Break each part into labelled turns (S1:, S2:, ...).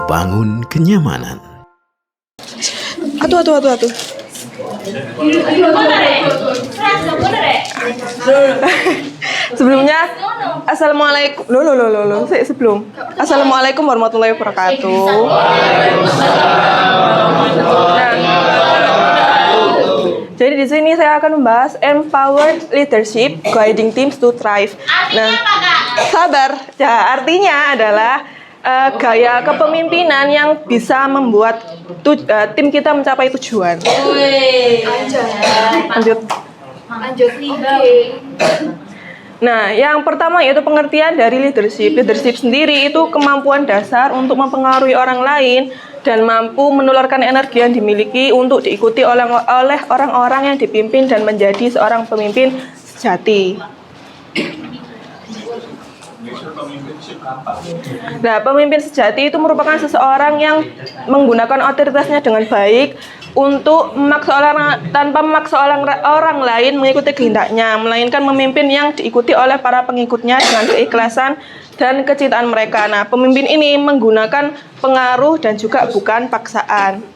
S1: membangun kenyamanan.
S2: Atuh. Sebelumnya, assalamualaikum. Sebelum. Assalamualaikum warahmatullahi wabarakatuh. Jadi di sini saya akan membahas empowered leadership, guiding teams to thrive. Nah, sabar. Ya, artinya adalah gaya kepemimpinan yang bisa membuat tim kita mencapai tujuan. Lanjut. Nah, yang pertama yaitu pengertian dari leadership. Leadership sendiri itu kemampuan dasar untuk mempengaruhi orang lain dan mampu menularkan energi yang dimiliki untuk diikuti oleh orang-orang yang dipimpin dan menjadi seorang pemimpin sejati. Nah, pemimpin sejati itu merupakan seseorang yang menggunakan otoritasnya dengan baik untuk tanpa memaksa orang lain mengikuti kehendaknya, melainkan memimpin yang diikuti oleh para pengikutnya dengan keikhlasan dan kecintaan mereka. Nah, pemimpin ini menggunakan pengaruh dan juga bukan paksaan.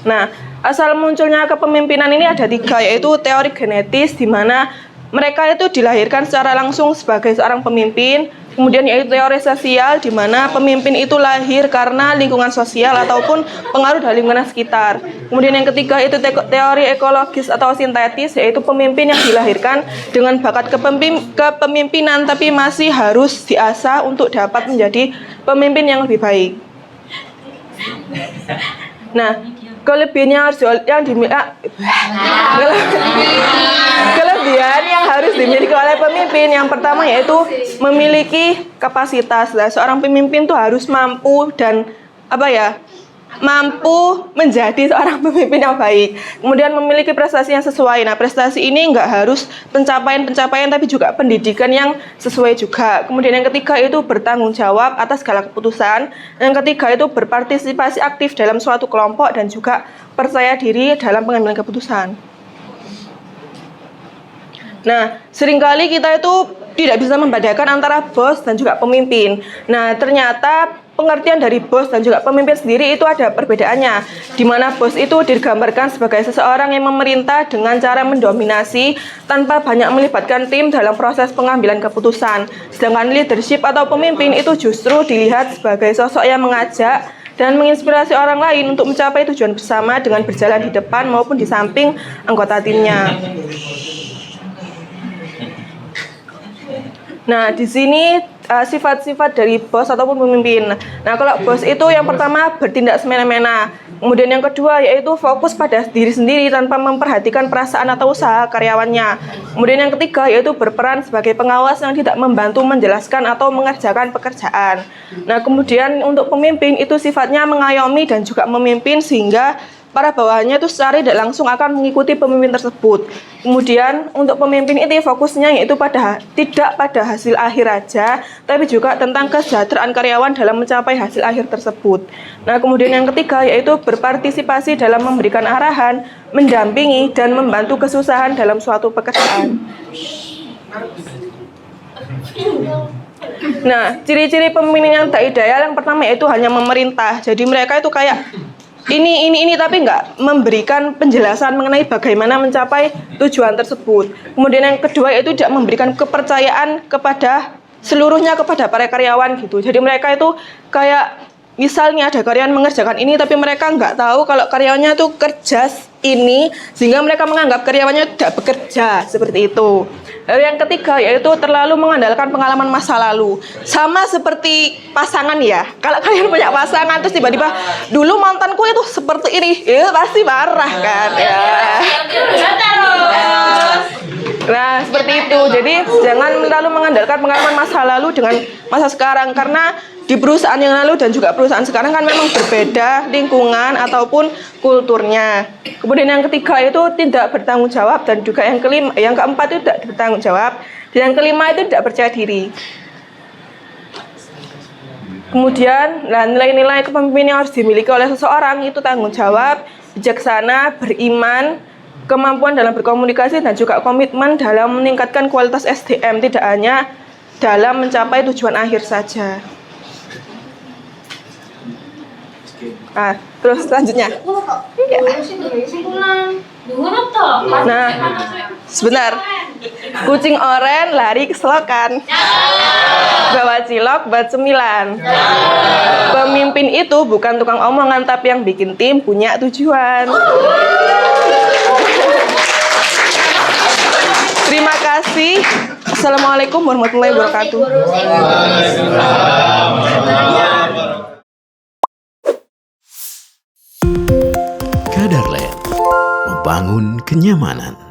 S2: Nah, asal munculnya kepemimpinan ini ada 3, yaitu teori genetis, di mana mereka itu dilahirkan secara langsung sebagai seorang pemimpin. Kemudian yaitu teori sosial, di mana pemimpin itu lahir karena lingkungan sosial ataupun pengaruh dari lingkungan sekitar. Kemudian yang ketiga itu teori ekologis atau sintetis, yaitu pemimpin yang dilahirkan dengan bakat kepemimpinan tapi masih harus diasah untuk dapat menjadi pemimpin yang lebih baik. Nah, kelebihan yang harus dimiliki oleh pemimpin, yang pertama yaitu memiliki kapasitas. Nah, seorang pemimpin tuh harus mampu menjadi seorang pemimpin yang baik. Kemudian memiliki prestasi yang sesuai. Nah, prestasi ini nggak harus pencapaian tapi juga pendidikan yang sesuai juga. Kemudian yang ketiga itu bertanggung jawab atas segala keputusan. Yang ketiga itu berpartisipasi aktif dalam suatu kelompok dan juga percaya diri dalam pengambilan keputusan. Nah, seringkali kita itu tidak bisa membedakan antara bos dan juga pemimpin. Nah, ternyata pengertian dari bos dan juga pemimpin sendiri itu ada perbedaannya, di mana bos itu digambarkan sebagai seseorang yang memerintah dengan cara mendominasi tanpa banyak melibatkan tim dalam proses pengambilan keputusan. Sedangkan leadership atau pemimpin itu justru dilihat sebagai sosok yang mengajak dan menginspirasi orang lain untuk mencapai tujuan bersama dengan berjalan di depan maupun di samping anggota timnya. Nah, di sini sifat-sifat dari bos ataupun pemimpin. Nah, kalau bos itu yang pertama bertindak semena-mena. Kemudian yang kedua yaitu fokus pada diri sendiri tanpa memperhatikan perasaan atau usaha karyawannya. Kemudian yang ketiga yaitu berperan sebagai pengawas yang tidak membantu menjelaskan atau mengerjakan pekerjaan. Nah, kemudian untuk pemimpin itu sifatnya mengayomi dan juga memimpin sehingga para bawahannya itu secara tidak langsung akan mengikuti pemimpin tersebut. Kemudian untuk pemimpin itu fokusnya yaitu tidak pada hasil akhir aja, tapi juga tentang kesejahteraan karyawan dalam mencapai hasil akhir tersebut. Nah, kemudian yang ketiga yaitu berpartisipasi dalam memberikan arahan, mendampingi dan membantu kesusahan dalam suatu pekerjaan. Nah, ciri-ciri pemimpin yang tak ideal yang pertama yaitu hanya memerintah. Jadi mereka itu kayak ini tapi nggak memberikan penjelasan mengenai bagaimana mencapai tujuan tersebut. Kemudian yang kedua yaitu tidak memberikan kepercayaan seluruhnya kepada para karyawan gitu. Jadi mereka itu kayak misalnya ada karyawan mengerjakan ini tapi mereka nggak tahu kalau karyawannya itu kerja ini, sehingga mereka menganggap karyawannya tidak bekerja, seperti itu. Lalu yang ketiga yaitu terlalu mengandalkan pengalaman masa lalu. Sama seperti pasangan ya. Kalau kalian punya pasangan terus tiba-tiba dulu mantanku itu seperti ini, ya pasti marah kan ya. Nah, seperti itu. Jadi jangan terlalu mengandalkan pengalaman masa lalu dengan masa sekarang, karena di perusahaan yang lalu dan juga perusahaan sekarang kan memang berbeda lingkungan ataupun kulturnya. Kemudian yang ketiga itu tidak bertanggung jawab, dan juga yang keempat itu tidak bertanggung jawab, dan yang kelima itu tidak percaya diri. Kemudian nilai-nilai kepemimpinan yang harus dimiliki oleh seseorang itu tanggung jawab, bijaksana, beriman, kemampuan dalam berkomunikasi, dan juga komitmen dalam meningkatkan kualitas SDM, tidak hanya dalam mencapai tujuan akhir saja. Nah, terus selanjutnya. Nah, sebentar. Kucing oren lari ke selokan. Bawa cilok buat cemilan. Pemimpin itu bukan tukang omongan, tapi yang bikin tim punya tujuan. Terima kasih. Assalamualaikum warahmatullahi wabarakatuh.
S1: Kadarland, membangun kenyamanan.